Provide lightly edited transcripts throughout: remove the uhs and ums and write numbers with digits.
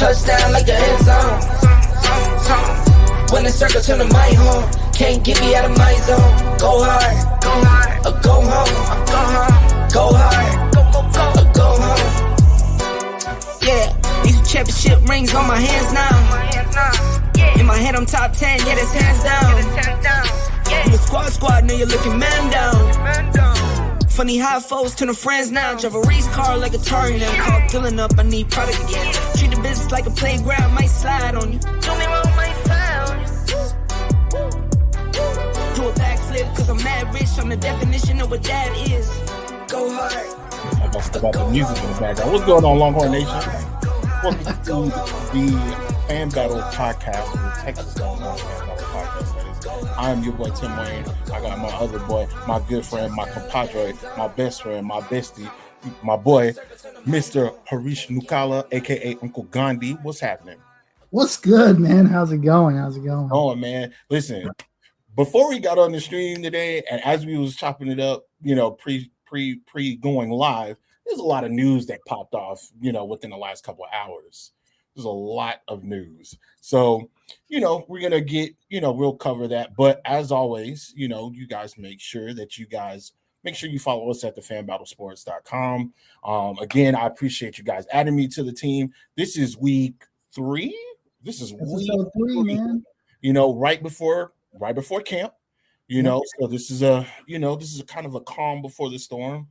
touchdown like the end zone. When the circle turn to my home, can't get me out of my zone. Go hard, or go home. Go hard, or go home. Yeah, these championship rings on my hands now. In my head I'm top 10, yeah, that's hands down. You a squad, know you're looking man down. Funny how foes turn to friends now. Drive a race car like a Atari now. Call filling up, I need product again. Treat the business like a playground, might slide on you. Don't me wrong, might slide on you. Do a backflip, cause I'm mad rich. I'm the definition of what that is. Go hard. About the music in the background. What's going on, Longhorn Nation? Welcome to the Fan Battle Podcast, the Texas Longhorn Fan Battle Podcast. I am your boy Tim Wayne. I got my other boy, my good friend, my compadre, my best friend, my bestie, my boy, Mr. Harish Nukala, aka Uncle Gandhi. What's happening? What's good, man? How's it going? Oh, man. Listen, before we got on the stream today, and as we was chopping it up, pre going live, there's a lot of news that popped off, within the last couple of hours. There's a lot of news. So, we're going to get, we'll cover that. But as always, you guys make sure you follow us at thefanbattlesports.com. Again, I appreciate you guys adding me to the team. This is week 3. This is week 3, man. Right before camp. So this is a kind of a calm before the storm.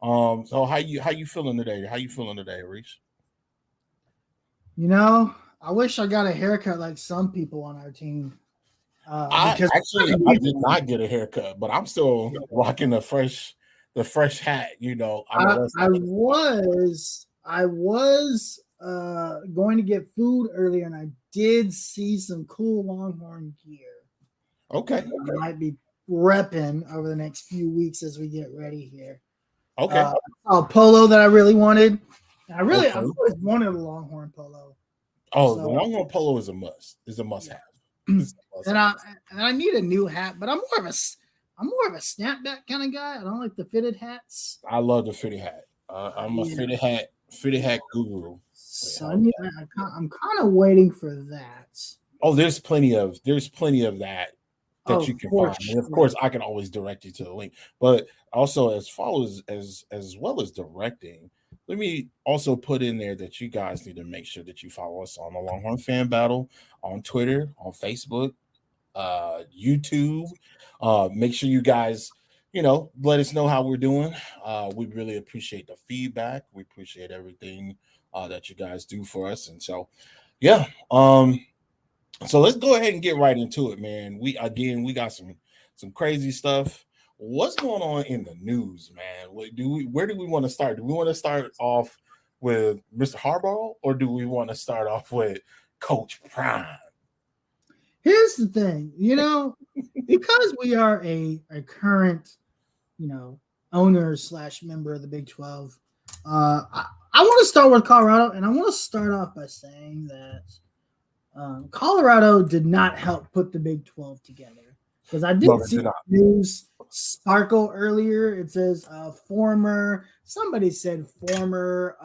So how you feeling today? Reese? I wish I got a haircut like some people on our team. I did not get a haircut, but I'm still rocking the fresh hat. I was going to get food earlier, and I did see some cool Longhorn gear. Okay. I might be repping over the next few weeks as we get ready here. Okay. A polo that I really wanted. I've always wanted a Longhorn polo. Oh, the Longhorn polo is a must. It's a must-have. And I need a new hat, but I'm more of a snapback kind of guy. I don't like the fitted hats. I love the fitted hat. I'm a fitted hat guru. So I'm kind of waiting for that. Oh, there's plenty of that you can find. And of course, I can always direct you to the link. But also, as well as directing, let me also put in there that you guys need to make sure that you follow us on the Longhorn Fan Battle on Twitter, on Facebook, YouTube. Make sure you guys, let us know how we're doing. We really appreciate the feedback. We appreciate everything that you guys do for us. And so, yeah. So let's go ahead and get right into it, man. We got some crazy stuff. What's going on in the news, man? Where do we want to start? Do we want to start off with Mr. Harbaugh, or do we want to start off with Coach Prime? Here's the thing, because we are a current, owner / member of the Big 12. I want to start with Colorado, and I want to start off by saying that Colorado did not help put the Big 12 together, because I did see the news sparkle earlier. It says somebody said former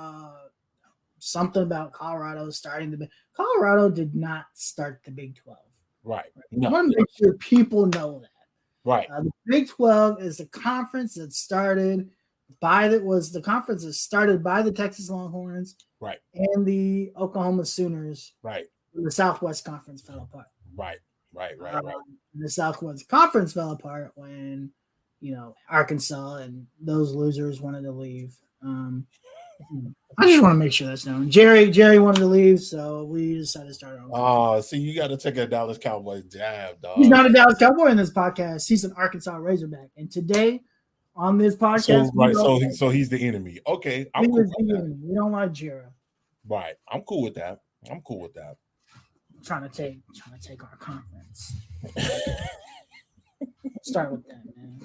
something about Colorado starting the Colorado did not start the Big 12. Right. I want to make sure people know that. Right. The Big 12 is a conference that started by the Texas Longhorns, right, and the Oklahoma Sooners, right. The Southwest Conference fell apart. Right. The Southwest Conference fell apart when, Arkansas and those losers wanted to leave. I just want to make sure that's known. Jerry wanted to leave, so we decided to start our own. Oh, see, you got to take a Dallas Cowboys jab, dog. He's not a Dallas Cowboy in this podcast. He's an Arkansas Razorback. And today on this podcast, so he's the enemy. Okay, I'm cool with that. We don't like Jerry. Right, I'm cool with that. Trying to take our conference. Start with that, man.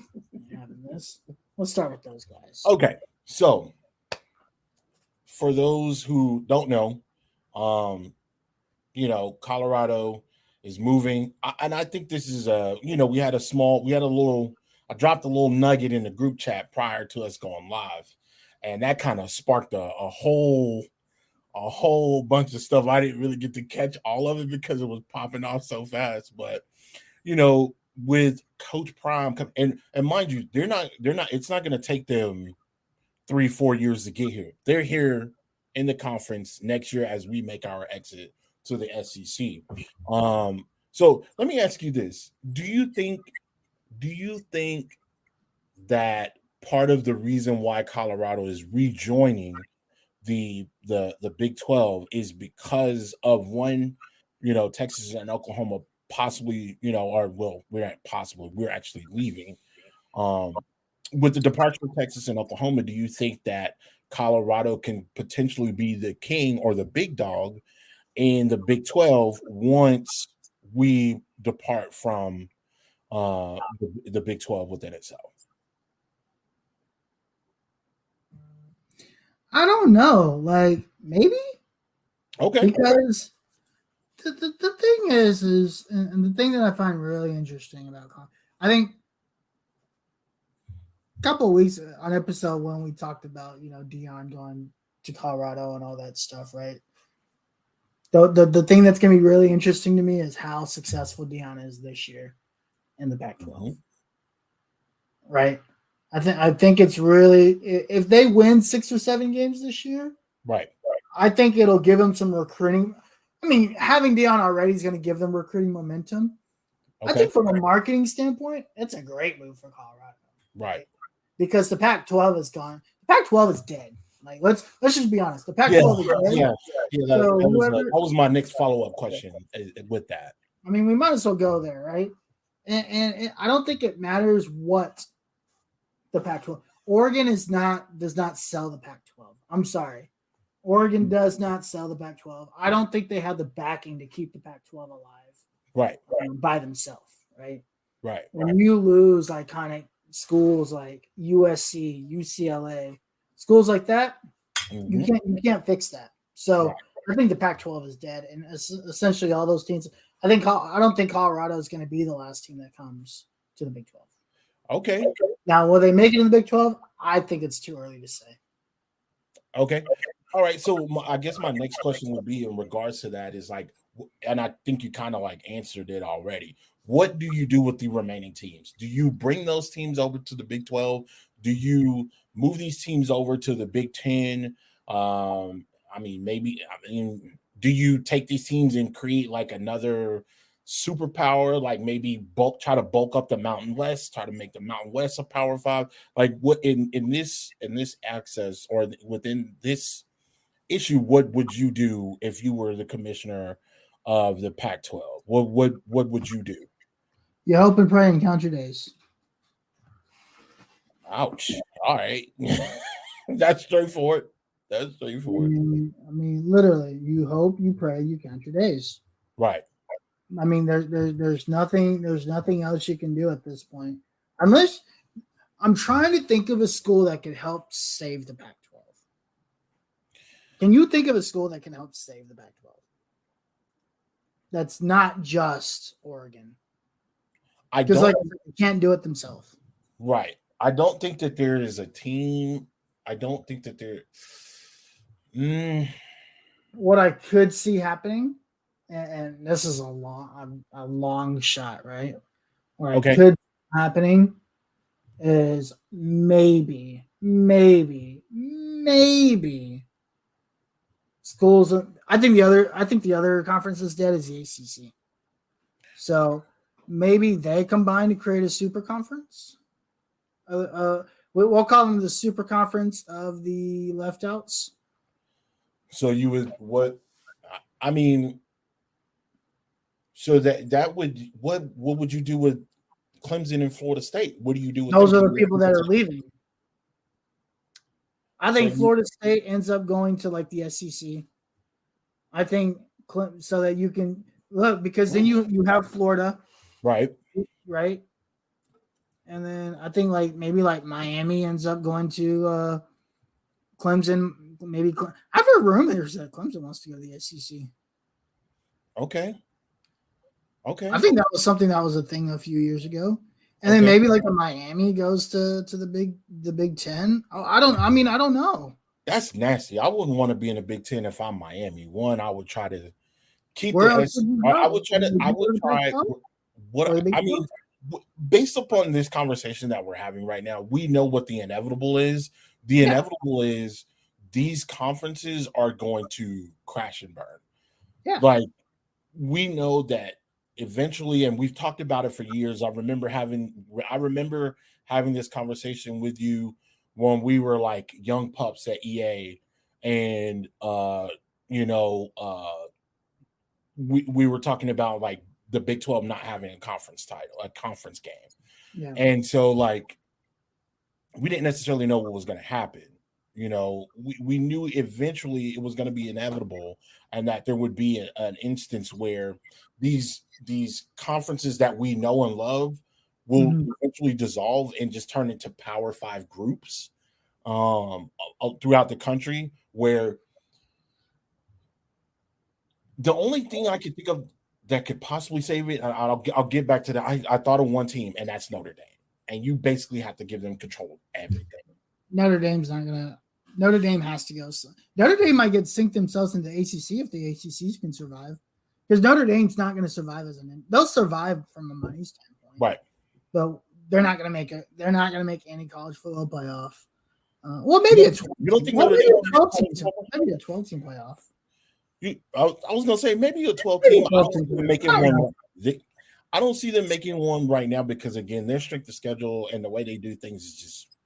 Having this. Let's start with those guys. Okay, so for those who don't know, Colorado is moving, and I think this is I dropped a little nugget in the group chat prior to us going live, and that kind of sparked a whole a whole bunch of stuff. I didn't really get to catch all of it because it was popping off so fast. But with Coach Prime and mind you, they're not. It's not going to take them 3-4 years to get here. They're here in the conference next year as we make our exit to the SEC. So let me ask you this: Do you think that part of the reason why Colorado is rejoining the Big 12 is because of one, Texas and Oklahoma possibly, we're actually leaving. With the departure of Texas and Oklahoma, do you think that Colorado can potentially be the king or the big dog in the Big 12 once we depart from the Big 12 within itself? I don't know. Like, maybe. Okay. Because the thing is and the thing that I find really interesting about I think a couple of weeks on episode 1 we talked about, Deion going to Colorado and all that stuff, right? The thing that's going to be really interesting to me is how successful Deion is this year in the Pac-12. Mm-hmm. Right? I think it's really, if they win 6 or 7 games this year, right? I think it'll give them some recruiting. I mean, having Deion already is going to give them recruiting momentum. Okay. I think from a marketing standpoint, it's a great move for Colorado, right? Because the Pac-12 is gone. The Pac-12 is dead. Like, let's just be honest. The Pac-12 is dead. Yeah. That was my next follow-up question with that. I mean, we might as well go there, right? And I don't think it matters what the Pac-12. Oregon does not sell the Pac-12. I'm sorry. Oregon does not sell the Pac-12. I don't think they have the backing to keep the Pac-12 alive. Right. By themselves, right? Right. When you lose iconic schools like USC, UCLA, schools like that, you can't fix that. So I think the Pac-12 is dead, and essentially all those teams. I don't think Colorado is going to be the last team that comes to the Big 12. Okay. Now, will they make it in the Big 12? I think it's too early to say. Okay. All right. So I guess my next question would be in regards to that is like, and I think you kind of like answered it already. What do you do with the remaining teams? Do you bring those teams over to the Big 12? Do you move these teams over to the Big 10? Do you take these teams and create like another superpower, like maybe try to bulk up the Mountain West, try to make the Mountain West a Power 5? Like, what in this access or within this issue, what would you do if you were the commissioner of the Pac-12? What would you do? You hope and pray and count your days. Ouch. All right. That's straightforward. I mean, literally, you hope, you pray, you count your days. Right. I mean, there's nothing else you can do at this point. Unless I'm trying to think of a school that could help save the Pac-12. Can you think of a school that can help save the Pac-12? That's not just Oregon. Because they can't do it themselves. Right. I don't think that there is a team. I don't think that there. What I could see happening, and this is a long shot, right? What I could see happening is maybe schools. I think the other conference is dead is the ACC. So maybe they combine to create a super conference. We'll call them the super conference of the left outs. So you would so that would what would you do with Clemson and Florida State? What do you do with those are the people that are leaving? I think Florida State ends up going to like the SEC. I think so that you can look, because then you have Florida, right, and then I think maybe Miami ends up going to Clemson. Maybe I've heard rumors that Clemson wants to go to the SEC. Okay. I think that was something that was a thing a few years ago, and then maybe the Miami goes to the Big Ten. I don't know. That's nasty. I wouldn't want to be in the Big Ten if I'm Miami. One, I would try to keep Where the else would you I go? would try to. I would try. What I mean, based upon this conversation that we're having right now, we know what the inevitable is. The inevitable is these conferences are going to crash and burn. Yeah. Like, we know that eventually, and we've talked about it for years. I remember having this conversation with you when we were like young pups at EA, and we were talking about like the Big 12 not having a conference game. Yeah. And so like we didn't necessarily know what was going to happen. We knew eventually it was going to be inevitable, and that there would be an instance where these conferences that we know and love will eventually dissolve and just turn into Power 5 groups throughout the country, where the only thing I could think of that could possibly save it, I'll get back to that. I thought of one team, and that's Notre Dame. And you basically have to give them control of everything. Notre Dame has to go. So Notre Dame might get sink themselves into ACC if the ACCs can survive, because Notre Dame's not going to survive they'll survive from a money standpoint, right? But they're not going to make it. They're not going to make any college football playoff. Well, maybe a 12. You don't think Notre Dame maybe a 12-team playoff? I was going to say maybe a 12-team. I don't see them making one right now because, again, their strength of schedule and the way they do things is just,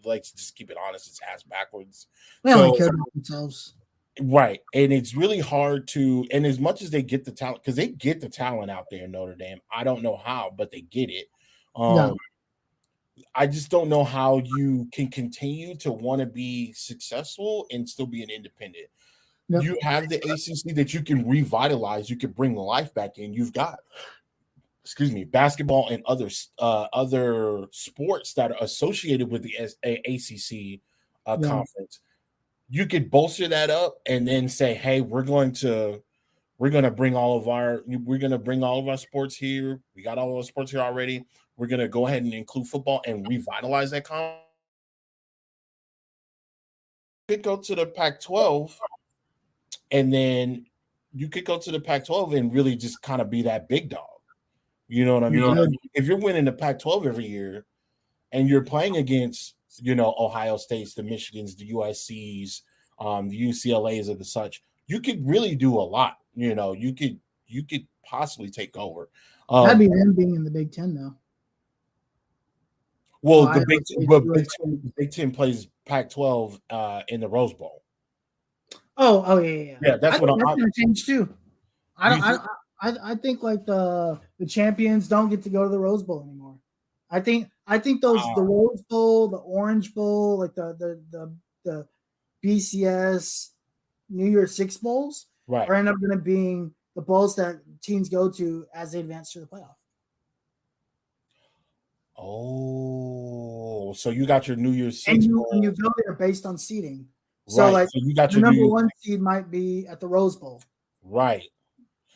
like, just keep it honest, it's ass backwards. They only care about themselves. Right. And it's really hard to, and as much as they get the talent, because they get the talent out there in Notre Dame, I don't know how, but they get it. No. I just don't know how you can continue to want to be successful and still be an independent. Yep. You have the ACC that you can revitalize, you can bring life back in. You've got, basketball and other sports that are associated with the ACC conference. You could bolster that up and then say, "Hey, we're going to bring all of our sports here. We got all of our sports here already. We're going to go ahead and include football and revitalize that conference." You could go to the Pac-12, and then you could go to the Pac-12 and really just kind of be that big dog. You know what I mean? Yeah. If you're winning the Pac-12 every year and you're playing against, Ohio States, the Michigans, the USCs, the UCLAs of the such, you could really do a lot. You could possibly take over. That'd be them being in the Big Ten, though. Well, the Big Ten plays Pac-12 in the Rose Bowl. Oh yeah. Yeah, that's what I'm going to change too. I think like the champions don't get to go to the Rose Bowl anymore. I think the Rose Bowl, the Orange Bowl, like the BCS New Year's Six bowls, right, are end up going to being the bowls that teams go to as they advance to the playoff. Oh, so you got your New Year's Six bowl, and you go there based on seeding. So right. like so you got the your number one seed might be at the Rose Bowl. Right.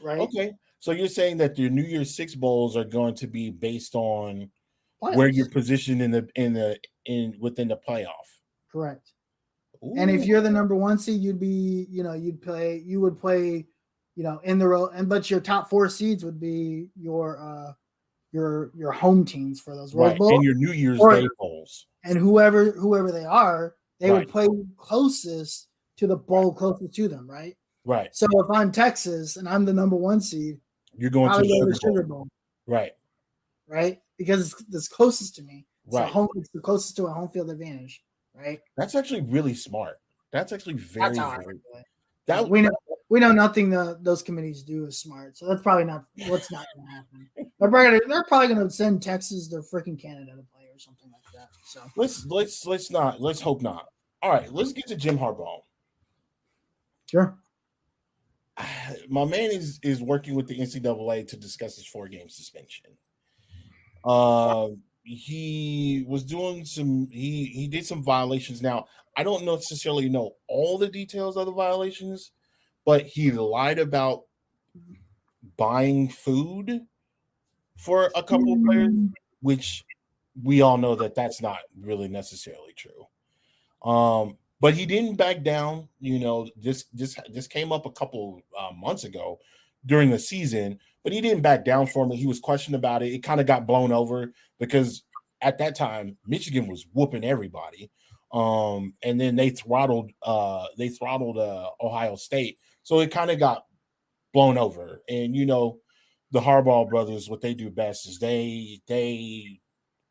Right. Okay. So you're saying that your New Year's Six bowls are going to be based on playoffs, where you're positioned within the playoff. Correct. Ooh. And if you're the number one seed, you'd would play, in the row, but your top four seeds would be your home teams for those Rose Bowls and your New Year's Day bowls. And whoever they are, they would play closest to the bowl closest to them, right? Right. So if I'm Texas and I'm the number one seed, you're going to the Sugar Bowl. Right. Right? Because it's closest to me. Right. So it's the closest to a home field advantage. Right. That's actually really smart. That's actually very. We know nothing those committees do is smart. So that's probably not what's not going to happen. They're probably going to send Texas to freaking Canada to play or something like that. So let's hope not. All right, let's get to Jim Harbaugh. Sure. My man is working with the NCAA to discuss his 4-game suspension. He was doing he did some violations. Now, I don't necessarily know all the details of the violations, but he lied about buying food for a couple of players, which we all know that that's not really necessarily true. but he didn't back down. This came up a couple months ago during the season, but he didn't back down from it. He was questioned about it. It kind of got blown over because at that time Michigan was whooping everybody, and then they throttled Ohio State, so it kind of got blown over. And the Harbaugh brothers, what they do best is they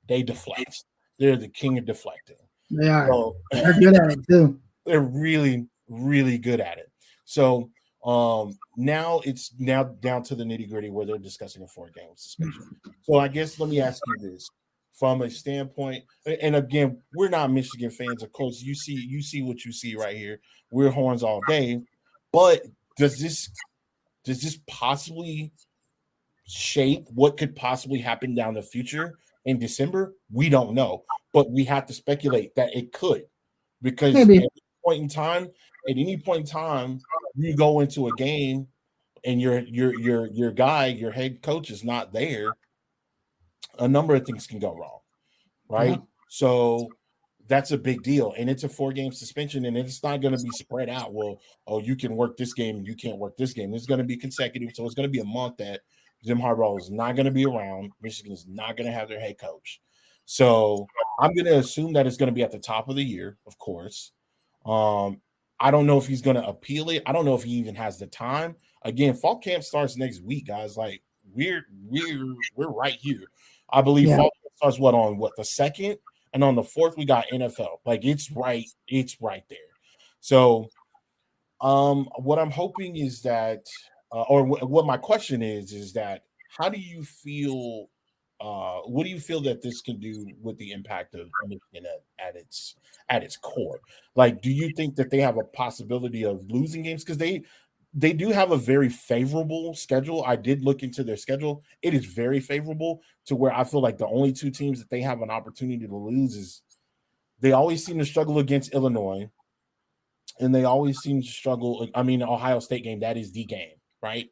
deflect. They're the king of deflecting. They are. So, they're good at it too. They're really, really good at it. So now it's down to the nitty-gritty where they're discussing a 4-game suspension. So I guess let me ask you this from a standpoint, and again, we're not Michigan fans, of course. You see what you see right here. We're horns all day, but does this possibly shape what could possibly happen down the future in December? We don't know, but we have to speculate that it could, because Maybe. at any point in time, you go into a game and your guy, your head coach is not there. A number of things can go wrong, right? Yeah. So that's a big deal, and it's a 4-game suspension, and it's not going to be spread out. Well, you can work this game and you can't work this game. It's going to be consecutive, so it's going to be a month that Jim Harbaugh is not going to be around. Michigan is not going to have their head coach. So I'm going to assume that it's going to be at the top of the year, of course. I don't know if he's going to appeal it. I don't know if he even has the time. Again, fall camp starts next week, guys. Like we're right here. I believe fall camp starts on the 2nd, and on the 4th we got NFL. Like it's right there. So what I'm hoping is that what my question is that how do you feel what do you feel that this can do with the impact of Michigan at its core? Like, do you think that they have a possibility of losing games? Because they do have a very favorable schedule. I did look into their schedule. It is very favorable to where I feel like the only 2 teams that they have an opportunity to lose is they always seem to struggle against Illinois, and they always seem to struggle. I mean, the Ohio State game, that is the game, right?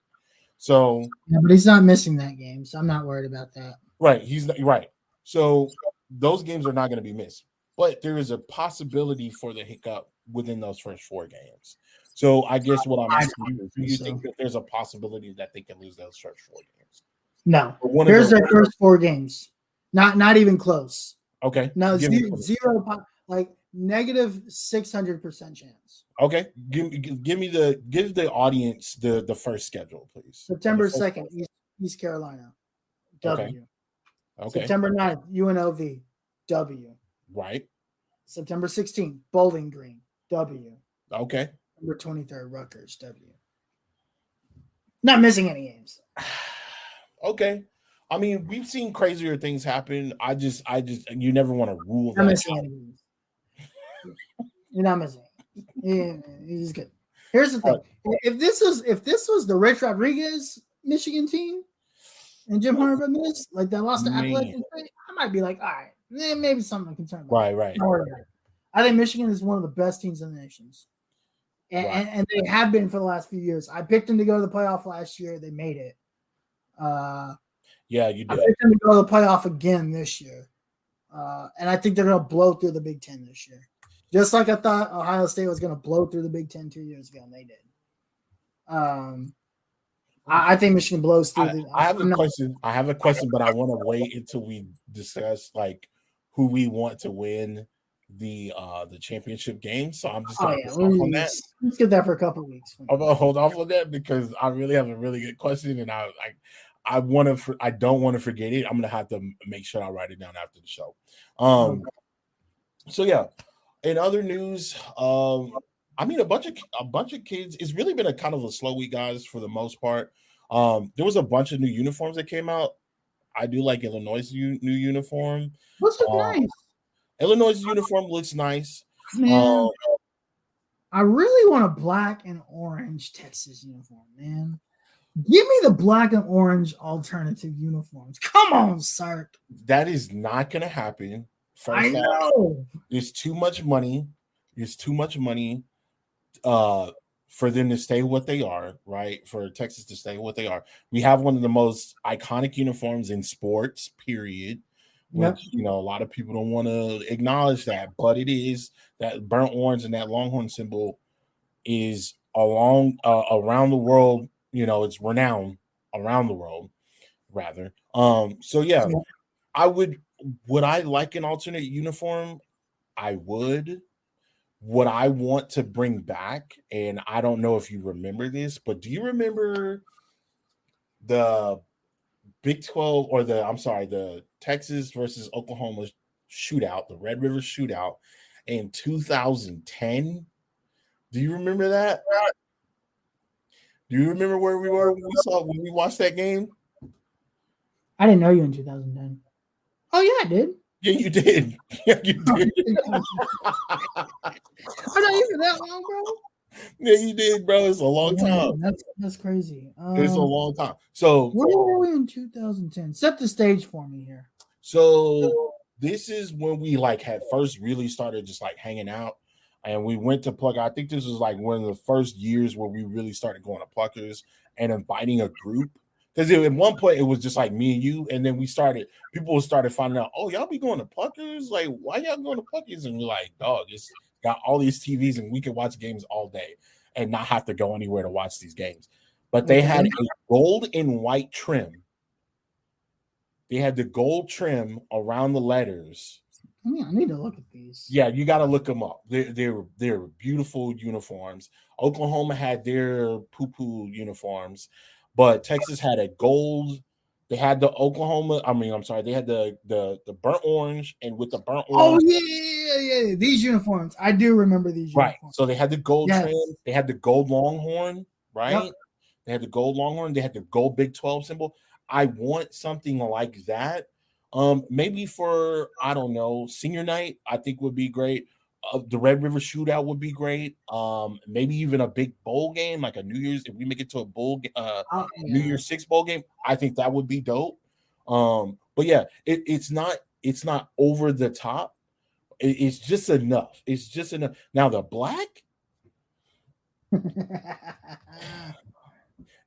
So yeah, but he's not missing that game, so I'm not worried about that. Right, he's not, right. So those games are not going to be missed, but there is a possibility for the hiccup within those first 4 games. So I guess what I'm asking is, do you think that there's a possibility that they can lose those first 4 games? No. Here's their first 4 games. Not even close. Okay. No, zero, like negative 600% chance. Okay. Give the audience the first schedule, please. September 2nd, East Carolina. W. Okay. September 9th, UNLV. W. Right. September 16th, Bowling Green. W. Okay. September 23rd, Rutgers. W. Not missing any games. Okay. I mean, we've seen crazier things happen. I just you never want to rule Not that missing any games. You're not missing. Yeah, he's good. Here's the thing: if this was the Rich Rodriguez Michigan team, and Jim Harbaugh missed, like that lost to Appalachian State, I might be like, all right, maybe something I'm concerned about. Right. I think Michigan is one of the best teams in the nations, and they have been for the last few years. I picked them to go to the playoff last year; they made it. Yeah, you did. I picked them to go to the playoff again this year, and I think they're going to blow through the Big Ten this year. Just like I thought Ohio State was going to blow through the Big Ten 2 years ago, and they did. I think Michigan blows through. I have a question. I have a question, but I want to wait until we discuss like who we want to win the championship game. So I'm just going to hold off on that. Let's get that for a couple of weeks. I'm going to hold off on that because I really have a really good question, and I don't want to forget it. I'm going to have to make sure I write it down after the show. So yeah. In other news, I mean, a bunch of kids. It's really been a kind of a slow week, guys, for the most part. There was a bunch of new uniforms that came out. I do like Illinois' new uniform. Looks nice. Illinois' uniform looks nice. Man, I really want a black and orange Texas uniform, man. Give me the black and orange alternative uniforms. Come on, Sark. That is not going to happen. I know. There's too much money. There's too much money for them to stay what they are, right? For Texas to stay what they are. We have one of the most iconic uniforms in sports, period. which a lot of people don't want to acknowledge that, but it is that burnt orange and that Longhorn symbol is around the world. It's renowned around the world, rather. So yeah, would I like an alternate uniform? I would. What I want to bring back, and I don't know if you remember this, but do you remember the Big 12 or the Texas versus Oklahoma shootout, the Red River shootout in 2010? Do you remember that? Do you remember where we were when we watched that game? I didn't know you in 2010. Oh yeah, I did. Yeah, you did. Yeah, you did. I know you for that long, bro. Yeah, you did, bro. It's a long time. That's crazy. It's a long time. So where were we in 2010? Set the stage for me here. So this is when we had first really started just hanging out, and we went to Plucker. I think this was one of the first years where we really started going to Pluckers and inviting a group. Because at one point it was just me and you, and then people started finding out, oh, y'all be going to Pluckers? Why y'all going to Pluckers? And we're like, dog, it's got all these TVs and we can watch games all day and not have to go anywhere to watch these games. But they had a gold and white trim. They had the gold trim around the letters. I need to look at these. Yeah, you got to look them up. They're beautiful uniforms. Oklahoma had their poo-poo uniforms. But Texas had a gold. They had the they had the burnt orange, and with the burnt orange. Oh yeah. These uniforms, I do remember these uniforms. Right. So they had the gold trim. They had the gold Longhorn. Right. Yep. They had the gold Longhorn. They had the gold Big 12 symbol. I want something like that. Maybe for senior night, I think would be great. The Red River shootout would be great. Maybe even a big bowl game, like a New Year's. If we make it to a bowl, New Year's 6 bowl game, I think that would be dope. But yeah, it's not over the top. It's just enough. It's just enough. Now the black, I'm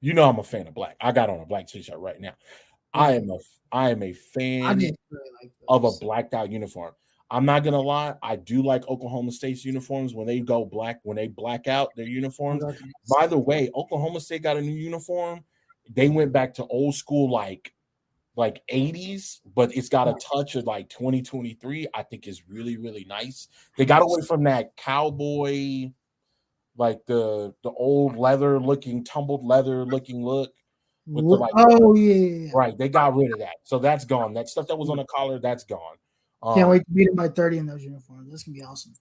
a fan of black. I got on a black t-shirt right now. I am a fan of a blacked out uniform. I'm not gonna lie, I do like Oklahoma State's uniforms when they go black, when they black out their uniforms. By the way, Oklahoma State got a new uniform. They went back to old school like 80s, but it's got a touch of 2023. I think is really, really nice. They got away from that cowboy, the old leather looking, tumbled leather looking look. With the right. They got rid of that. So that's gone. That stuff that was on the collar, that's gone. Can't wait to beat them by 30 in those uniforms. This can be awesome.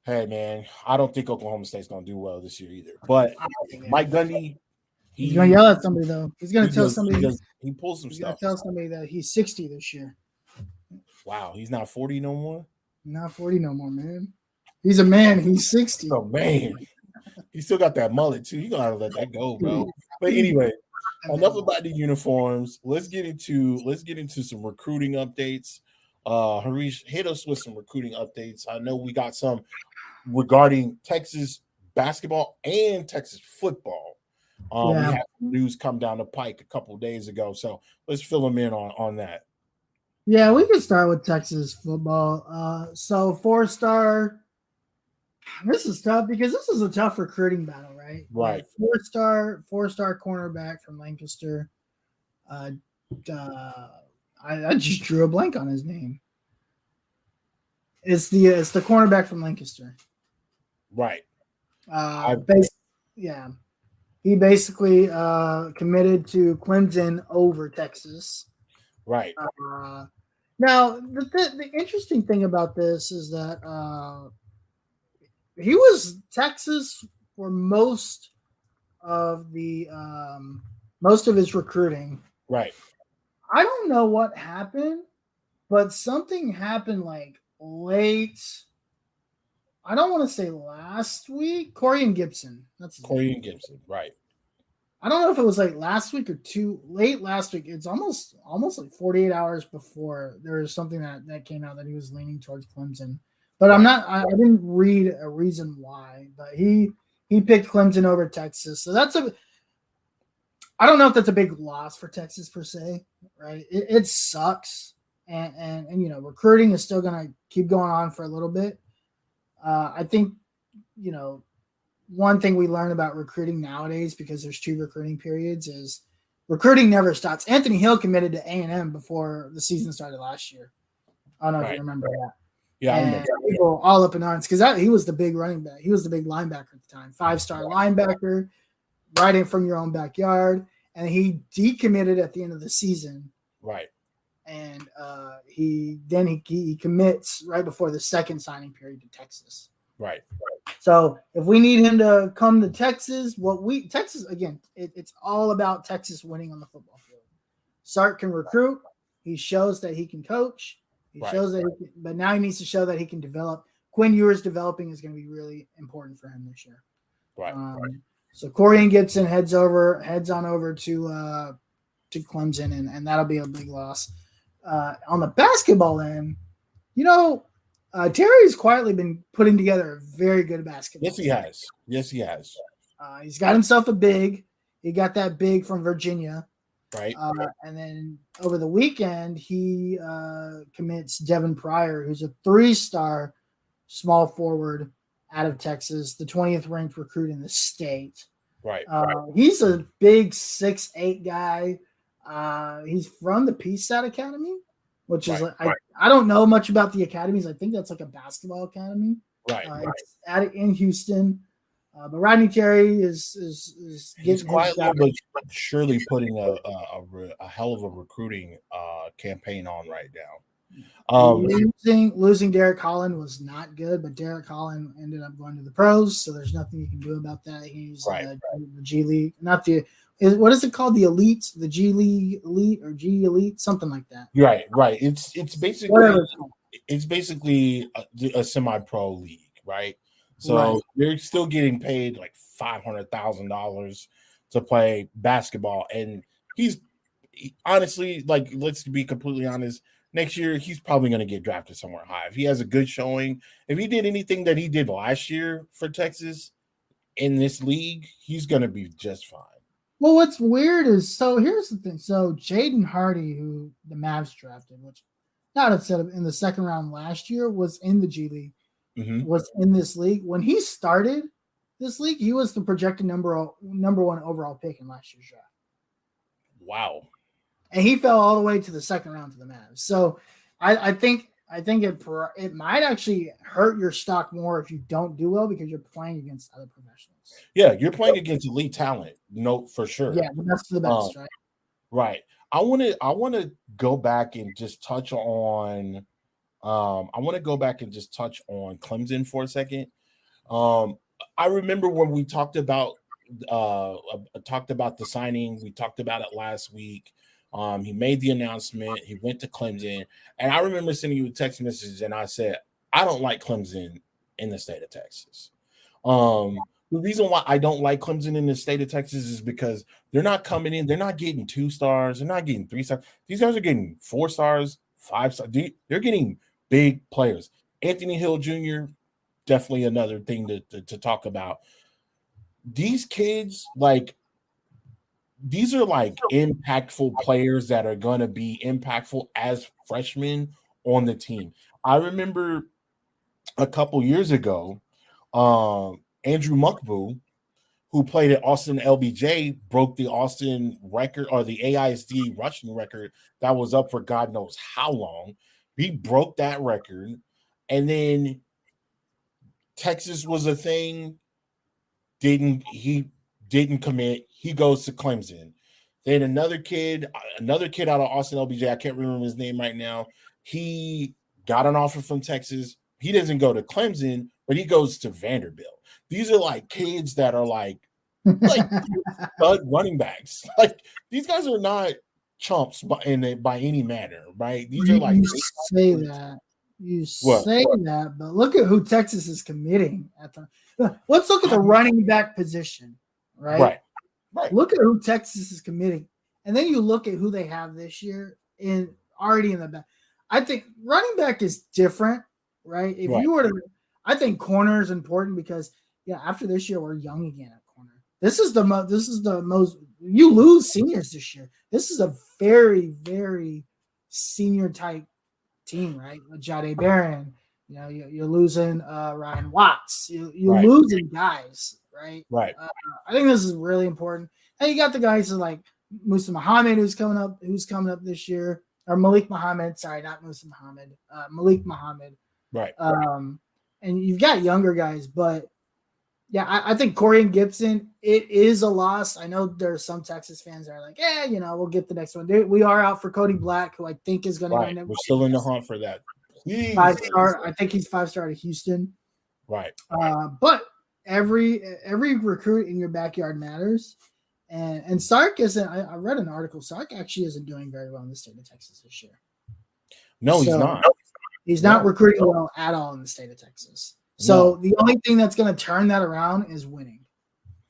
Hey, man, I don't think Oklahoma State's going to do well this year either. But Mike Gundy, he's going to yell at somebody, though. He's going to tell somebody. He pulls some stuff. He's going to tell somebody that he's 60 this year. Wow, he's not 40 no more? Not 40 no more, man. He's a man. He's 60. Oh, man. He still got that mullet, too. You got to let that go, bro. But anyway, enough about the uniforms. Let's get into some recruiting updates. Harish, hit us with some recruiting updates. I know we got some regarding Texas basketball and Texas football. We had news come down the pike a couple of days ago, so let's fill them in on that. Yeah, we can start with Texas football. So 4-star. This is tough because this is a tough recruiting battle, right? Right. 4-star cornerback from Lancaster. I just drew a blank on his name. It's the cornerback from Lancaster. Right. He basically committed to Clemson over Texas. Right. Now the interesting thing about this is that he was Texas for most of his recruiting. Right. I don't know what happened, but something happened late. I don't want to say last week. Corian Gibson. That's Corian Gibson, right. I don't know if it was last week or late last week. It's almost 48 hours before there was something that came out that he was leaning towards Clemson. But I didn't read a reason why, but he picked Clemson over Texas. So I don't know if that's a big loss for Texas per se, right? It sucks and you know, recruiting is still going to keep going on for a little bit. I think, you know, one thing we learn about recruiting nowadays, because there's 2 recruiting periods, is recruiting never stops. Anthony Hill committed to A&M before the season started last year. I don't know if you remember that. Yeah, and I remember. People all up in arms because he was the big running back. He was the big linebacker at the time, 5-star linebacker, right in from your own backyard. And he decommitted at the end of the season. Right. And he commits right before the second signing period to Texas. Right. So if we need him to come to Texas, Texas again, it's all about Texas winning on the football field. Sark can recruit. He shows that he can coach. He shows that, but now he needs to show that he can develop. Quinn Ewers developing is going to be really important for him this year. Right. So Corian Gibson heads on over to Clemson, and that'll be a big loss. On the basketball end, you know, Terry's quietly been putting together a very good basketball. Yes, he has. He's got himself a big. He got that big from Virginia. Right. And then over the weekend, he commits Devin Pryor, who's a 3-star small forward out of Texas, the 20th ranked recruit in the state. Right. He's a big 6'8" guy. He's from the PSAT Academy, which is I don't know much about the academies. I think that's like a basketball academy. Right. It's in Houston. But Rodney Terry is he's quietly but surely putting a hell of a recruiting campaign on right now. Losing Derek Holland was not good, but Derek Holland ended up going to the pros, so there's nothing you can do about that. He's the G League, what is it called? The Elite, the G League Elite or G Elite, something like that. Right. It's basically a semi-pro league, right? So they're still getting paid like $500,000 to play basketball, and he's honestly, like, let's be completely honest. Next year, he's probably going to get drafted somewhere high if he has a good showing. If he did anything that he did last year for Texas in this league, he's going to be just fine. Well, what's weird is, so here's the thing. So Jaden Hardy, who the Mavs drafted, which not instead of in the second round last year, was in the G League. Was in this league. When he started this league, he was the projected number 1 overall pick in last year's draft. Wow. And he fell all the way to the second round to the Mavs. So I think it might actually hurt your stock more if you don't do well, because you're playing against other professionals. Yeah, you're playing against elite talent. No, for sure. Yeah, the best of the best, right? Right. I want to go back and just touch on Clemson for a second. I remember when we talked about the signing. We talked about it last week. He made the announcement. He went to Clemson, and I remember sending you a text message, and I said, I don't like Clemson in the state of Texas. The reason why I don't like Clemson in the state of Texas is because they're not coming in. They're not getting 2 stars. They're not getting 3 stars. These guys are getting 4 stars, 5 stars. They're getting big players. Anthony Hill Jr., definitely another thing to talk about. These kids, these are impactful players that are going to be impactful as freshmen on the team. I remember a couple years ago, Andrew Muckbu, who played at Austin LBJ, broke the Austin record, or the AISD rushing record that was up for God knows how long. He broke that record, and then Texas was a thing. He didn't commit. He goes to Clemson. Then another kid out of Austin LBJ, I can't remember his name right now. He got an offer from Texas. He doesn't go to Clemson, but he goes to Vanderbilt. These are kids that are stud running backs. These guys are not chumps by any manner, right? These are You say that, but look at who Texas is committing let's look at the running back position, right? Right. Look at who Texas is committing. And then you look at who they have this year already in the back. I think running back is different, right? If you were to, I think corner is important because after this year, we're young again at corner. This is the most, you lose seniors this year. This is a very, very senior type team, right? With Jade Barron, you're losing Ryan Watts. You're Right. losing guys, right? Right. I think this is really important. And you got the guys like Musa Muhammad, who's coming up this year, or Malik Muhammad. Sorry, not Musa Muhammad. Malik Muhammad. Right. And you've got younger guys, but yeah, I think Corian Gibson, it is a loss. I know there are some Texas fans that are like, we'll get the next one. We are out for Cody Black, who I think is going to go. We're still in the hunt for that. Please. 5-star. I think he's 5-star to Houston. Right. But every recruit in your backyard matters. And Sark isn't. I read an article. Sark actually isn't doing very well in the state of Texas this year. No, he's not. He's not recruiting well at all in the state of Texas. So the only thing that's going to turn that around is winning.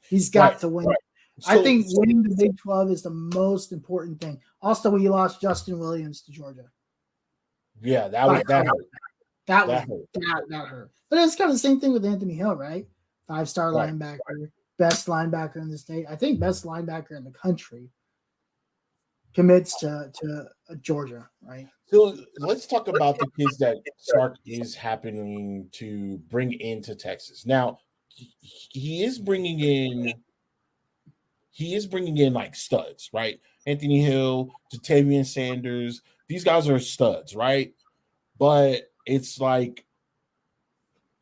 He's got to win. Right. So, I think winning the Big 12 is the most important thing. Also, we lost Justin Williams to Georgia. Yeah, that hurt. That hurt. But it's kind of the same thing with Anthony Hill, right? 5-star linebacker, best linebacker in the state. I think best linebacker in the country commits to Georgia, right? So let's talk about the kids that Sark is happening to bring into Texas. Now, he is bringing in like studs, right? Anthony Hill, Jatavian Sanders. These guys are studs, right? But it's like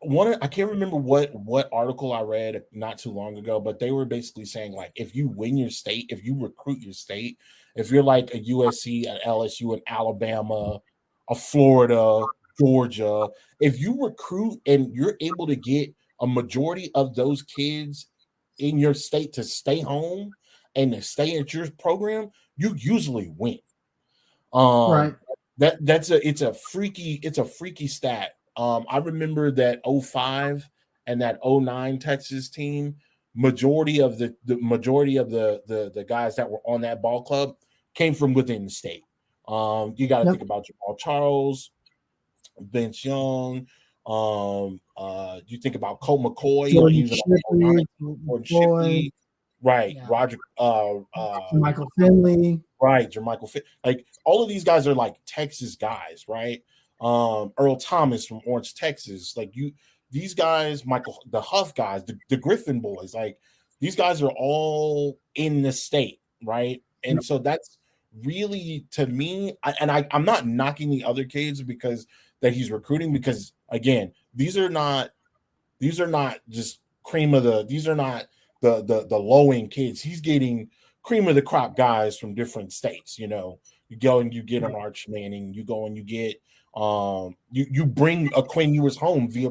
I can't remember what article I read not too long ago, but they were basically saying like if you win your state, if you recruit your state, if you're like a USC, an LSU, an Alabama, a Florida, Georgia, if you recruit and you're able to get a majority of those kids in your state to stay home and to stay at your program, you usually win. Right. It's a freaky stat. I remember that 05 and that 09 Texas team, majority of the guys that were on that ball club came from within the state. You got to think about Jamal Charles, Vince Young. You think about Colt McCoy, Jordan Shipley, right? Yeah. Roger, Michael Finley, right? Jermichael Finley. Like all of these guys are like Texas guys, right? Earl Thomas from Orange, Texas. Like these guys, the Huff guys, the Griffin boys. Like these guys are all in the state, right? And so that's really, to me, I'm not knocking the other kids because that he's recruiting, because again, these are not just cream of the, these are not the low end kids. He's getting cream of the crop guys from different states. You go and you get an Arch Manning, you go and you get you bring a Quinn Ewers home via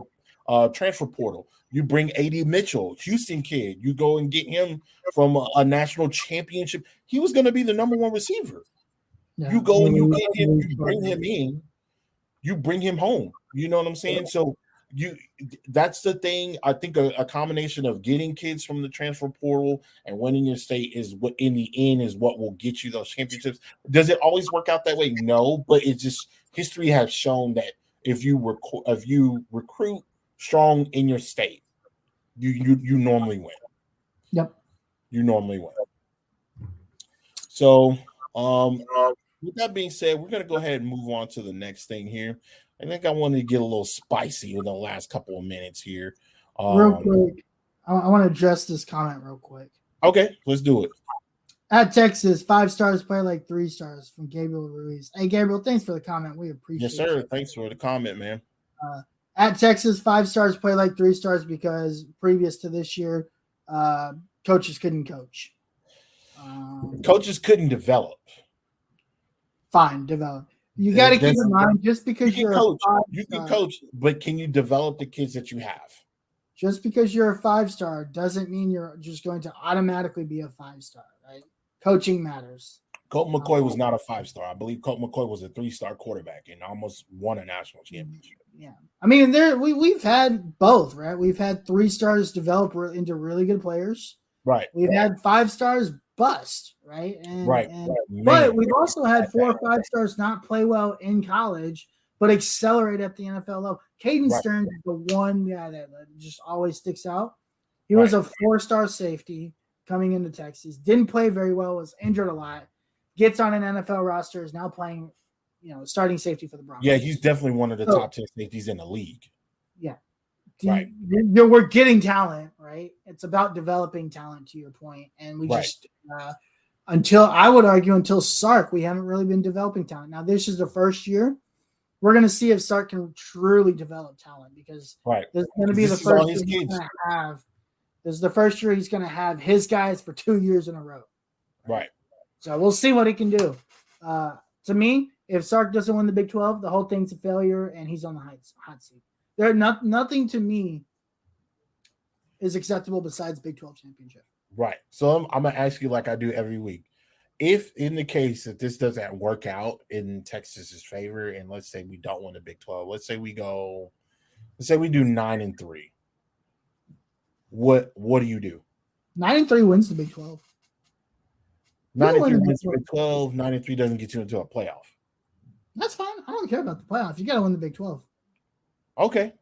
transfer portal. You bring A.D. Mitchell, Houston kid. You go and get him from a national championship. He was going to be the number one receiver. Yeah. You go and you get him, you bring him in, you bring him home. You know what I'm saying? So that's the thing. I think a combination of getting kids from the transfer portal and winning your state is what in the end is what will get you those championships. Does it always work out that way? No, but it's just history has shown that if you recruit strong in your state, you normally win. Yep. You normally win. So with that being said, we're going to go ahead and move on to the next thing here. I think I wanted to get a little spicy in the last couple of minutes here. Real quick, I want to address this comment real quick. Okay, let's do it. At Texas, 5 stars play like 3 stars from Gabriel Ruiz. Hey, Gabriel, thanks for the comment. We appreciate it. Yes, sir. Thanks for the comment, man. At Texas, 5 stars play like 3 stars because previous to this year, coaches couldn't coach. Coaches couldn't develop. Fine, develop. You got to keep in mind, just because you can coach, but can you develop the kids that you have? Just because you're a 5-star doesn't mean you're just going to automatically be a 5-star, right? Coaching matters. Colt McCoy was not a 5-star. I believe Colt McCoy was a 3-star quarterback and almost won a national championship. Yeah, I mean, we've had both, right? We've had 3 stars develop into really good players, right? We've had 5 stars bust, right? Right. But we've also had 4 or 5 stars not play well in college, but accelerate at the NFL level. Caden Stearns is the one guy that just always sticks out. He was a 4-star safety coming into Texas, didn't play very well, was injured a lot, gets on an NFL roster, is now playing starting safety for the Broncos. Yeah, he's definitely one of the top 10 safeties in the league. Yeah. Right. We're getting talent, right? It's about developing talent, to your point. And we just until Sark, we haven't really been developing talent. Now, this is the first year. We're going to see if Sark can truly develop talent, because this is going to be the first year he's going to have. This is the first year he's going to have his guys for 2 years in a row. Right. So we'll see what he can do. To me, if Sark doesn't win the Big 12, the whole thing's a failure, and he's on the hot seat. Nothing to me is acceptable besides Big 12 championship. Right. So I'm going to ask you, like I do every week, if in the case that this doesn't work out in Texas's favor, and let's say we don't win the Big 12, let's say we do 9-3. What do you do? 9-3 wins the Big 12. 9-3 wins the Big 12. 9-3 doesn't get you into a playoff. That's fine. I don't care about the playoff. You got to win the Big 12. Okay.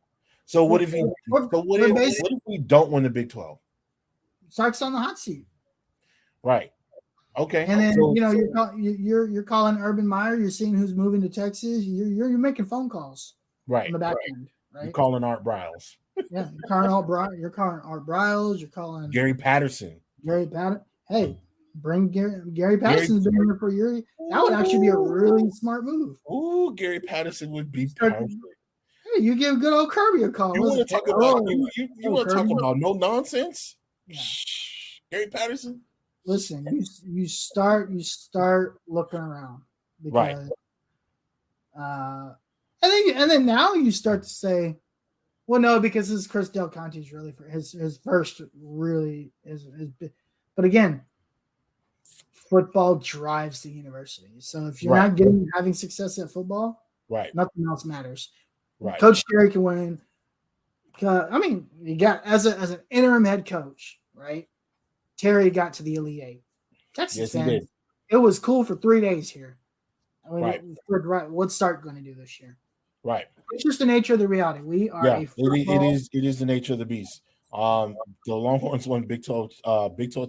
So what if we don't win the Big 12? Sark's on the hot seat. Right. Okay. And then you're calling Urban Meyer. You're seeing who's moving to Texas. You're making phone calls. Right. On the back end. Right. You're calling Art Briles. Yeah. You're calling Art Briles. You're calling Gary Patterson. Hey, bring Gary Patterson's been here for a year. That would actually be a really smart move. Ooh, Gary Patterson would be perfect. Hey, you give good old Kirby a call. You want to talk about no nonsense? Yeah. Gary Patterson. Listen, you start looking around, because, and then now you start to say, well, no, because this is Chris Del Conte's really for his first really is, but again, football drives the university. So if you're not having success at football, nothing else matters. Right. Coach Terry can win. I mean, you got as an interim head coach, right? Terry got to the Elite Eight. Texas fans, it was cool for 3 days here. I mean, what's Sark going to do this year? Right. It's just the nature of the reality. We are it is the nature of the beast. The Longhorns won Big 12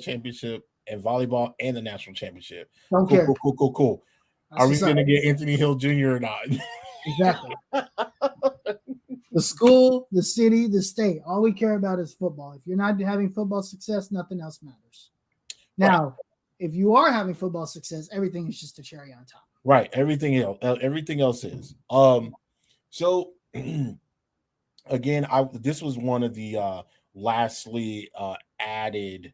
championship and volleyball and the national championship. Don't care. Cool. Are we going to get Anthony Hill Jr. or not? Exactly. The school, the city, the state. All we care about is football. If you're not having football success, nothing else matters. Now, if you are having football success, everything is just a cherry on top. Right. Everything else is. So again, this was one of the lastly added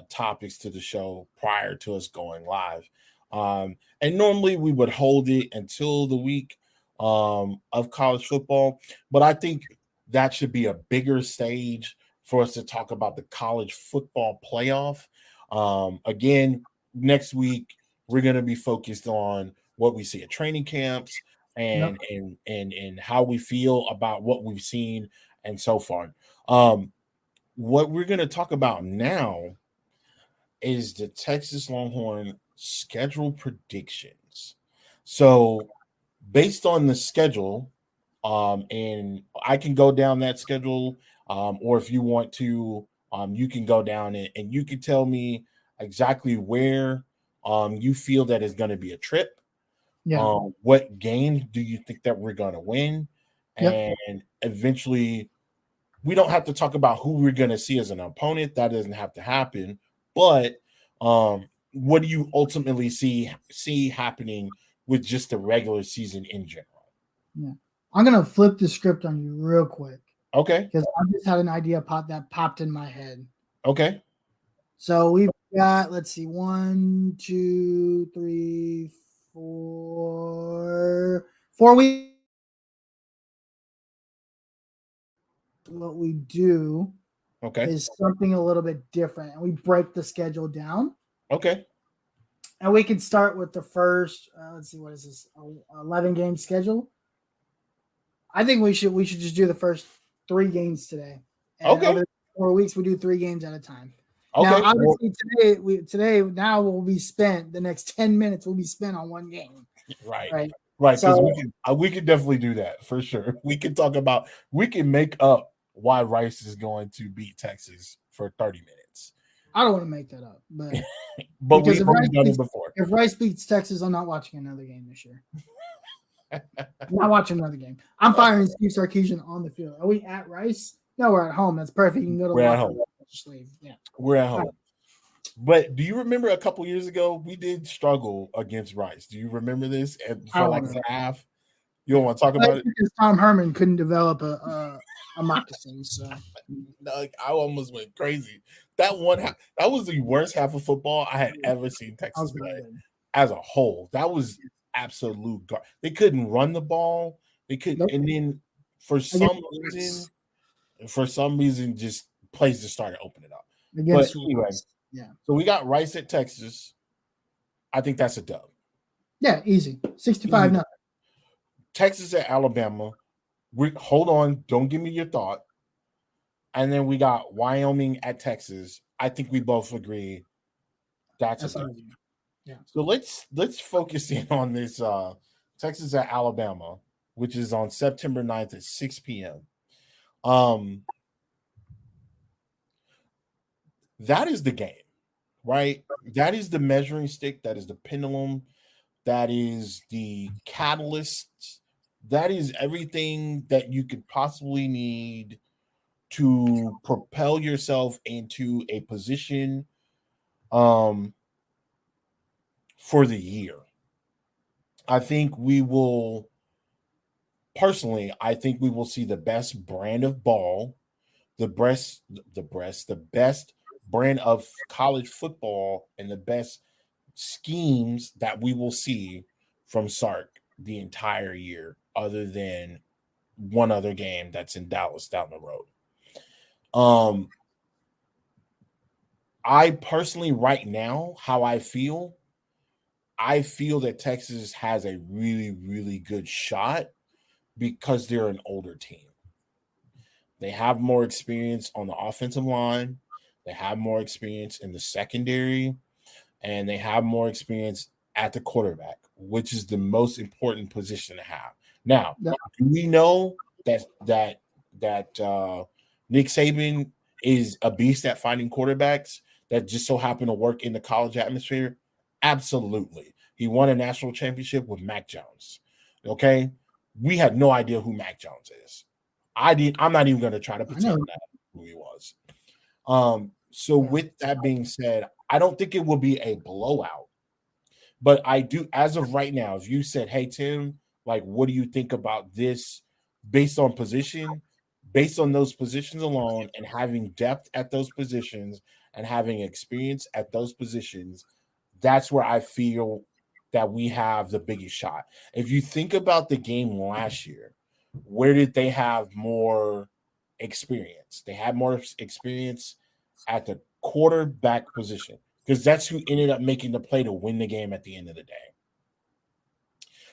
topics to the show prior to us going live. And normally we would hold it until the week of college football, but I think that should be a bigger stage for us to talk about the college football playoff. Again, next week we're going to be focused on what we see at training camps and how we feel about what we've seen and so far. What we're going to talk about now is the Texas Longhorn schedule predictions. So based on the schedule, and I can go down that schedule, or if you want to, you can go down and you can tell me exactly where you feel that is going to be a trip. Yeah. What games do you think that we're going to win? Yep. And eventually, we don't have to talk about who we're going to see as an opponent. That doesn't have to happen. But what do you ultimately see happening with just the regular season in general? Yeah. I'm going to flip the script on you real quick. Okay. Because I just had an idea that popped in my head. Okay. So we've got, let's see, 1, 2, 3, 4 weeks. What we do is something a little bit different, and we break the schedule down. Okay. And we can start with the first, let's see, what is this, 11-game schedule? I think we should just do the first 3 games today. And over 4 weeks, we do 3 games at a time. Okay. Now, obviously, today will be spent, the next 10 minutes will be spent on 1 game. Right. Because so, we can definitely do that for sure. We can make up why Rice is going to beat Texas for 30 minutes. I don't want to make that up, but we've done it before. If Rice beats Texas, I'm not watching another game this year. Not watching another game. I'm firing Steve Sarkisian on the field. Are we at Rice? No, we're at home. That's perfect. You can go to We're at home. Slave. Yeah, we're at home. But do you remember a couple years ago we did struggle against Rice? Do you remember this for like a half? You don't want to talk about it because Tom Herman couldn't develop a moccasin. So I almost went crazy. That one half, that was the worst half of football I had ever seen Texas play as a whole. That was absolute they couldn't run the ball. They couldn't, and then for some reason, just plays just started opening up. But anyway, so we got Rice at Texas. I think that's a dub. Yeah, easy. 65-0. Texas at Alabama. Hold on, don't give me your thought. And then we got Wyoming at Texas. I think we both agree that's a dub. Yeah. So let's focus in on this Texas at Alabama, which is on September 9th at 6 p.m. That is the game, right? That is the measuring stick. That is the pendulum. That is the catalyst. That is everything that you could possibly need to propel yourself into a position for the year. I think we will see the best brand of ball, the best brand of college football, and the best schemes that we will see from Sark the entire year, other than one other game that's in Dallas down the road. I personally, right now, how I feel that Texas has a really, really good shot because they're an older team. They have more experience on the offensive line. They have more experience in the secondary, and they have more experience at the quarterback, which is the most important position to have. Now, do we know that Nick Saban is a beast at finding quarterbacks that just so happen to work in the college atmosphere? Absolutely. He won a national championship with Mac Jones. Okay? We had no idea who Mac Jones is. I'm not even going to try to pretend that who he was. So with that being said, I don't think it will be a blowout. But I do, as of right now, if you said, hey, Tim, like, what do you think about this based on position, based on those positions alone, and having depth at those positions and having experience at those positions, that's where I feel that we have the biggest shot. If you think about the game last year, where did they have more experience? They had more experience at the quarterback position, because that's who ended up making the play to win the game at the end of the day.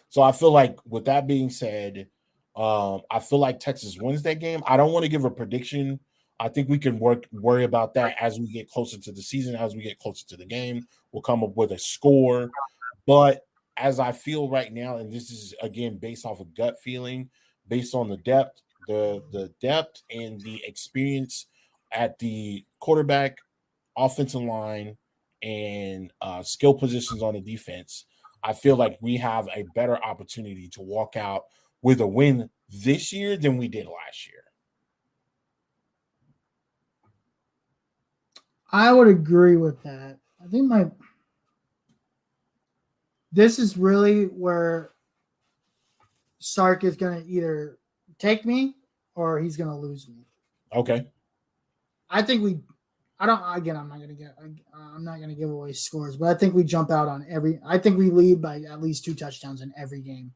So I feel like, with that being said, I feel like Texas wins that game. I don't want to give a prediction. I think we can worry about that as we get closer to the season, as we get closer to the game. We'll come up with a score. But as I feel right now, and this is, again, based off of gut feeling, based on the depth, the depth and the experience at the quarterback, offensive line, and skill positions on the defense, I feel like we have a better opportunity to walk out with a win this year than we did last year. I would agree with that. I think this is really where Sark is going to either take me or he's going to lose me. Okay. I think I'm not going to give away scores, but I think we jump out on I think we lead by at least 2 touchdowns in every game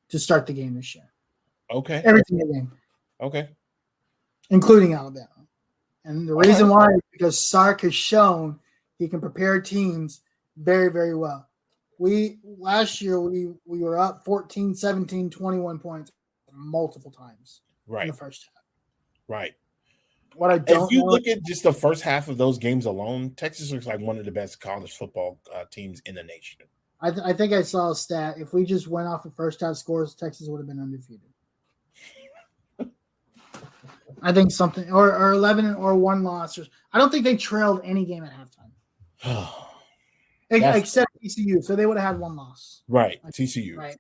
to start the game this year. Okay. Every single game. Okay. Including Alabama. And the reason why is because Sark has shown he can prepare teams very, very well. Last year we were up 14, 17, 21 points multiple times in the first half. Right. What I don't if you look at just the first half of those games alone, Texas looks like one of the best college football teams in the nation. I think I saw a stat. If we just went off the first half scores, Texas would have been undefeated. I think something or 11 or 1 loss. I don't think they trailed any game at halftime. Except TCU, so they would have had 1 loss. Right, TCU. Right.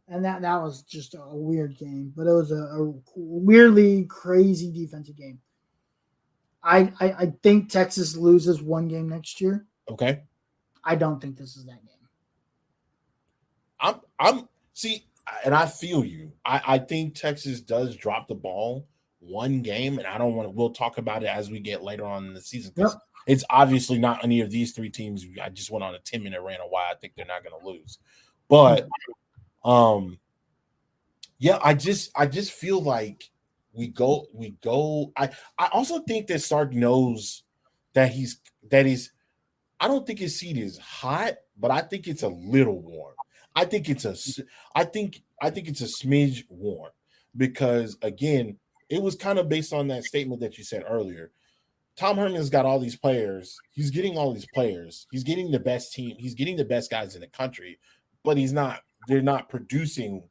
and that was just a weird game, but it was a weirdly crazy defensive game. I think Texas loses one game next year. Okay. I don't think this is that game. I'm see, and I feel you. I think Texas does drop the ball one game, and I don't want to. We'll talk about it as we get later on in the season. Yep. It's obviously not any of these three teams. I just went on a 10-minute rant on why I think they're not going to lose, but yeah, I just feel like we go. I also think that Sark knows that he's. I don't think his seat is hot, but I think it's a little warm. I think it's a smidge warm because again, it was kind of based on that statement that you said earlier. Tom Herman's got all these players. He's getting all these players. He's getting the best team. He's getting the best guys in the country, but they're not producing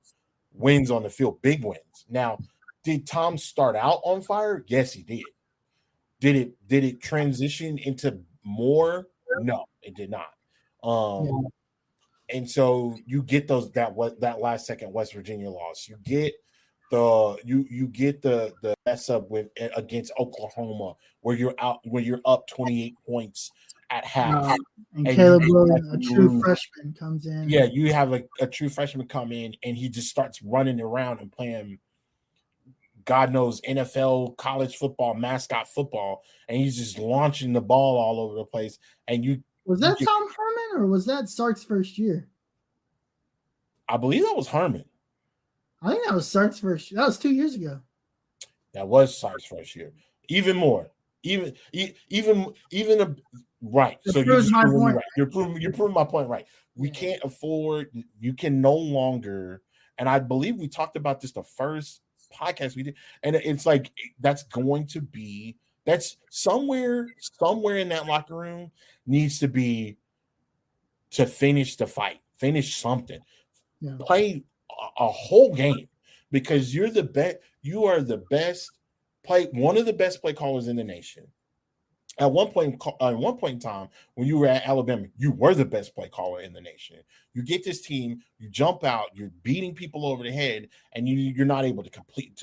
wins on the field, big wins. Now, did Tom start out on fire? Yes, he did. Did it transition into more? No, it did not. And so you get that last second West Virginia loss. You get the mess up with against Oklahoma where you're up 28 points at half. And Caleb Williams, a true freshman, comes in. Yeah, you have a true freshman come in and he just starts running around and playing God knows NFL college football, mascot football, and he's just launching the ball all over the place. And was that Tom Herman or was that Sark's first year? I believe that was Herman. I think that was Sark's first year. That was 2 years ago. That was Sark's first year. Even more. Even right. So you're proving my point right. We can't afford. You can no longer. And I believe we talked about this the first podcast we did, and it's like that's somewhere in that locker room needs to be to finish the fight, finish something, play a whole game because you are the best one of the best play callers in the nation. At one point in time, when you were at Alabama, you were the best play caller in the nation. You get this team, you jump out, you're beating people over the head, and you're not able to complete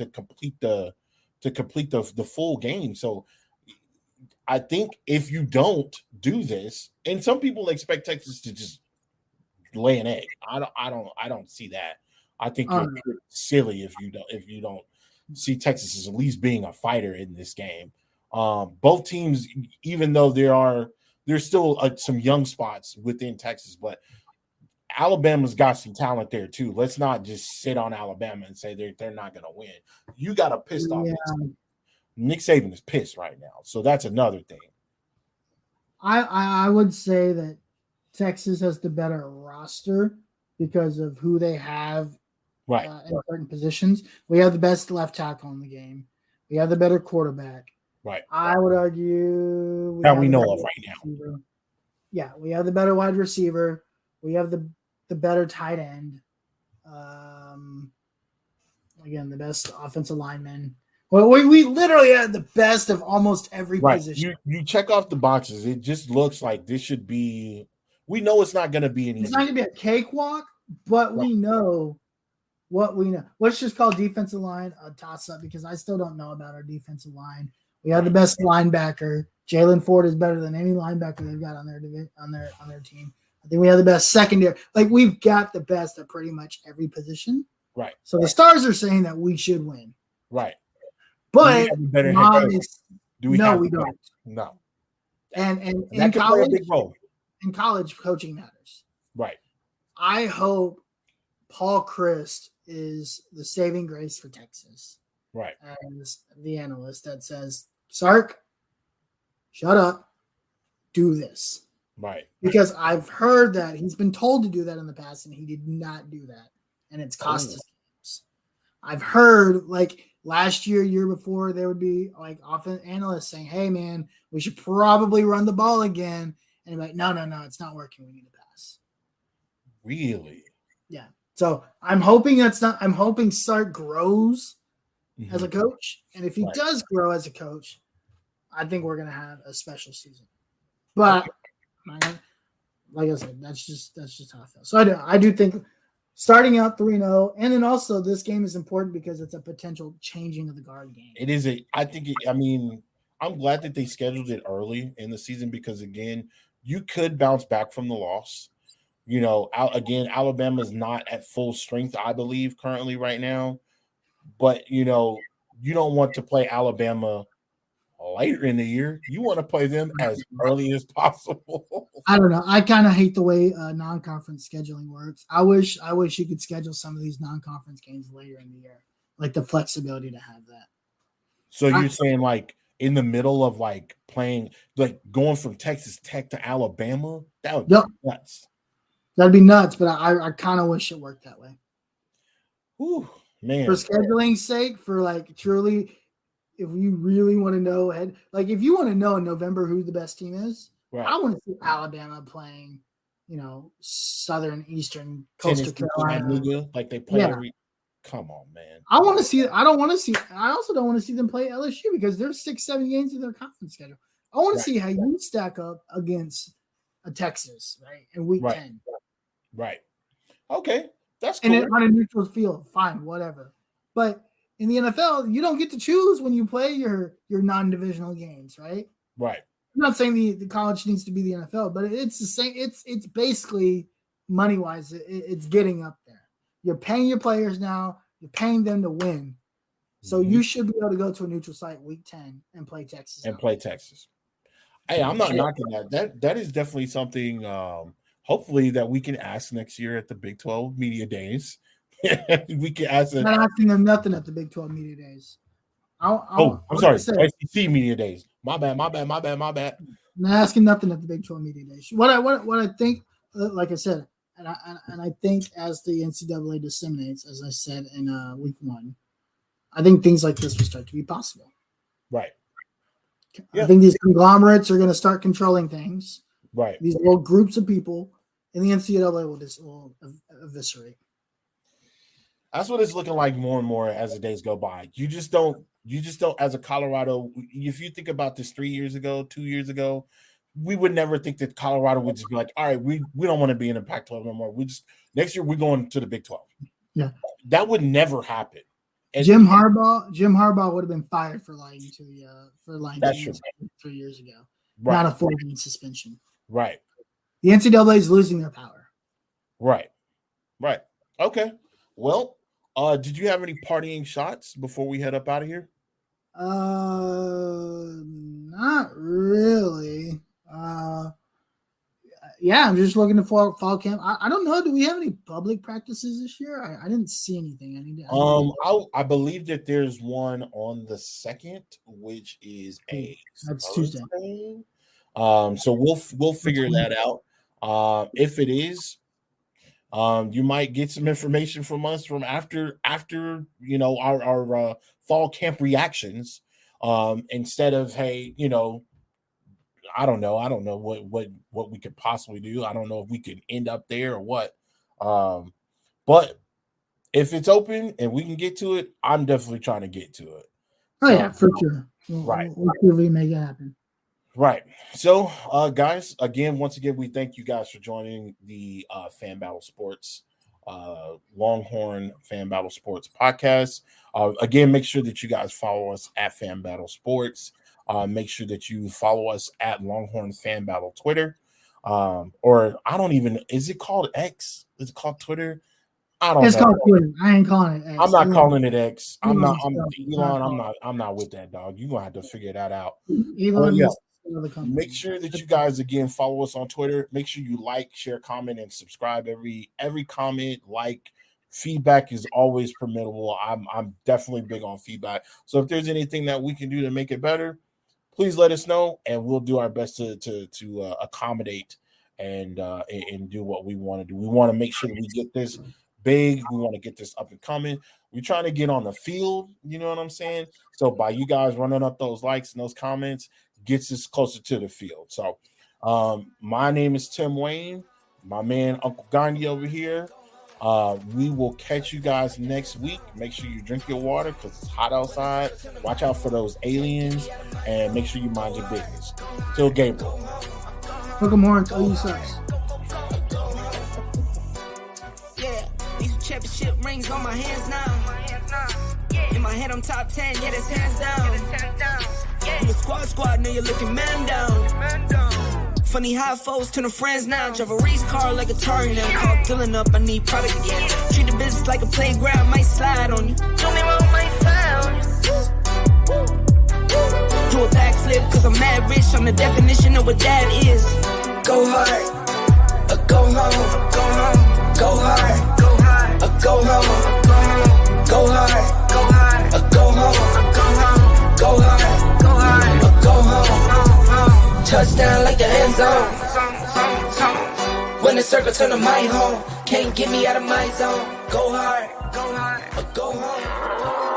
the full game. So I think if you don't do this, and some people expect Texas to just lay an egg. I don't see that. I think you're silly if you don't see Texas as at least being a fighter in this game. Both teams, even though there's still some young spots within Texas, but Alabama's got some talent there too. Let's not just sit on Alabama and say they're not going to win. You got a pissed off. Nick Saban is pissed right now, so that's another thing. I would say that Texas has the better roster because of who they have in certain positions. We have the best left tackle in the game. We have the better quarterback. Right. I would argue that we know of right now. Receiver. Yeah, we have the better wide receiver. We have the better tight end. Again, the best offensive lineman. Well, we literally had the best of almost every position. You check off the boxes. It just looks like this should be. We know it's not going to be an easy. It's not going to be a cakewalk, but we know what we know. Let's just call defensive line a toss-up because I still don't know about our defensive line. We have the best linebacker. Jalen Ford is better than any linebacker they've got on their team. I think we have the best secondary. Like we've got the best at pretty much every position. Right. So the stars are saying that we should win. Right. But we don't. No. And in college, play a big role. In college, coaching matters. Right. I hope Paul Chryst is the saving grace for Texas. Right. As the analyst that says, Sark, shut up, do this. Right. Because I've heard that he's been told to do that in the past and he did not do that. And it's cost us games. I've heard like last year before, there would be like often analysts saying, hey man, we should probably run the ball again. And like, no, it's not working. We need to pass. Really? Yeah. So I'm hoping Sark grows as a coach. And if he does grow as a coach, I think we're going to have a special season. But like I said, that's just how I feel. So I do think starting out 3-0, and then also this game is important because it's a potential changing of the guard game. It is I'm glad that they scheduled it early in the season because, again, you could bounce back from the loss. Alabama is not at full strength, I believe, currently right now. But, you don't want to play Alabama later in the year. You want to play them as early as possible. I don't know. I kind of hate the way non-conference scheduling works. I wish you could schedule some of these non-conference games later in the year, like the flexibility to have that. So you're saying like in the middle of like playing, like going from Texas Tech to Alabama? That would be nuts. That'd be nuts, but I kind of wish it worked that way. Ooh, man. For scheduling's sake, for like truly, if you really want to know, if you want to know in November who the best team is, right. I want to see Alabama playing, Southern Eastern Coastal Carolina, like they play every. Come on, man. I want to see. I also don't want to see them play LSU because there's 6-7 games in their conference schedule. I want to see how you stack up against a Texas, right, in week 10. Right. Okay, that's cool. And on a neutral field, fine, whatever. But in the NFL, you don't get to choose when you play your non-divisional games, right? Right. I'm not saying the college needs to be the NFL, but it's the same. It's basically money-wise, it's getting up there. You're paying your players now. You're paying them to win. So you should be able to go to a neutral site week 10 and play Texas. Hey, I'm not knocking that. That is definitely something hopefully that we can ask next year at the Big 12 Media Days. We can ask I'm not asking them nothing at the Big 12 Media Days. I'm sorry. SEC Media Days. My bad. I'm not asking nothing at the Big 12 Media Days. What I think, like I said, and I think as the NCAA disseminates, as I said in week 1, I think things like this will start to be possible. Right. I think these conglomerates are going to start controlling things. Right. These little groups of people, and the NCAA will eviscerate. That's what it's looking like more and more as the days go by. You just don't, as a Colorado, if you think about this 3 years ago, 2 years ago, we would never think that Colorado would just be like, all right, we don't want to be in the Pac-12 no more. Next year we're going to the Big 12. Yeah. That would never happen. And Jim Harbaugh would have been fired for lying to the 3 years ago. Right. Not a 4-game suspension. Right. The NCAA is losing their power. Right. Okay. Well, did you have any partying shots before we head up out of here? Not really. I'm just looking to fall camp. I don't know. Do we have any public practices this year? I didn't see anything. I believe that there's one on the 2nd, which is that's Tuesday. So we'll figure that out. If it is, you might get some information from us from after our fall camp reactions. Instead of, hey, I don't know what we could possibly do. I don't know if we could end up there or what. But if it's open and we can get to it, I'm definitely trying to get to it. For sure. We'll really make it happen. Right. So, guys, once again, we thank you guys for joining the Fan Battle Sports, Longhorn Fan Battle Sports podcast. Again, make sure that you guys follow us at Fan Battle Sports. Make sure that you follow us at Longhorn Fan Battle Twitter. Or I don't even, is it called X? Is it called Twitter? I don't know. It's called Twitter. I ain't calling it X. I'm not calling it X. I'm not with that, dog. You're gonna have to figure that out. Make sure that you guys again follow us on Twitter. Make sure you like, share, comment, and subscribe. Every comment, feedback is always permissible. I'm definitely big on feedback. So if there's anything that we can do to make it better, please let us know, and we'll do our best to accommodate and do what we want to do. We want to make sure that we get this big. We want to get this up and coming. We're trying to get on the field. You know what I'm saying? So by you guys running up those likes and those comments, gets us closer to the field. So my name is Tim Wayne. My man Uncle Gandhi over here. We will catch you guys next week. Make sure you drink your water because it's hot outside. Watch out for those aliens and make sure you mind your business. Till Gabriel. Welcome more until you sucks. Yeah, these championship rings on my hands now. In my head, I'm top 10, yeah, that's hands down. You a squad, now you're looking man down. Funny how foes turn to friends now. Drive a race car like a Atari now. Call filling up, I need product again. Treat the business like a playground, might slide on you. Don't me wrong, might slide on you. Do a backflip, cause I'm mad rich. I'm the definition of what that is. Go hard, or go home, go home. Go hard, go hard, or go home, go home. Go hard, go hard, or go home, go home. Go hard, go hard, or go home. Touchdown like the end zone. When the circle turn to my home, can't get me out of my zone. Go hard, or go home.